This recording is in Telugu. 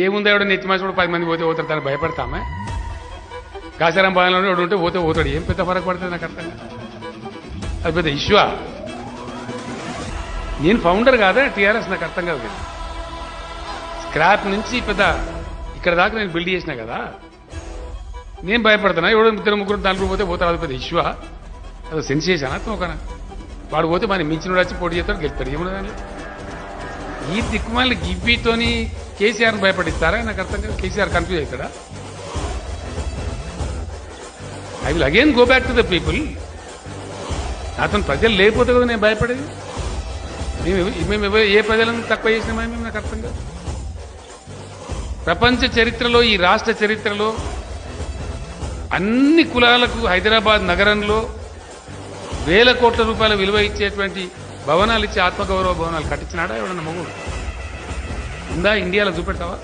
ఏముందో ఎవడో నెత్తి మనిషి కూడా 10 మంది పోతే పోతారు, దానికి భయపడతామే. కాశారం బాగానే ఎవడు ఉంటే పోతే పోతాడు, ఏం పెద్ద ఫరక్ పడుతుంది నాకు అర్థం కాదు. అది పెద్ద ఇష్యూ. నేను ఫౌండర్ కాదా టీఆర్ఎస్, నాకు అర్థం కాదు కదా. స్క్రాప్ నుంచి పెద్ద ఇక్కడ దాకా నేను బిల్డ్ చేసినా కదా, నేను భయపడుతున్నా. ఎవడో 2 3 4 పోతే పోతారు, అది పెద్ద ఇష్యూ. అది సెన్సేషన్ ఒకనా. వాడు పోతే మన మించిన వచ్చి పోటీ చేస్తాడు, గెలుస్తాడు. ఏమున్నదాన్ని ఈ దిక్కుమాలి గివ్వితోని కేసీఆర్ని భయపడిస్తారా? నాకు అర్థం కాదు. కేసీఆర్ కన్ఫ్యూజ్ అవుతాడా? I will again go back to the people. అతను ప్రజలు లేకపోతే కదా నేను భయపడేది. మేము ఏ ప్రజలను తక్కువ చేసినామా మేము? నాకు అర్థం కాదు. ప్రపంచ చరిత్రలో, ఈ రాష్ట్ర చరిత్రలో అన్ని కులాలకు హైదరాబాద్ నగరంలో వేల కోట్ల రూపాయల విలువ ఇచ్చేటువంటి భవనాలు ఇచ్చి ఆత్మగౌరవ భవనాలు కట్టించినాడా ఎవడన్నా? మగుడు ఉందా? ఇండియాలో చూపెడతావా?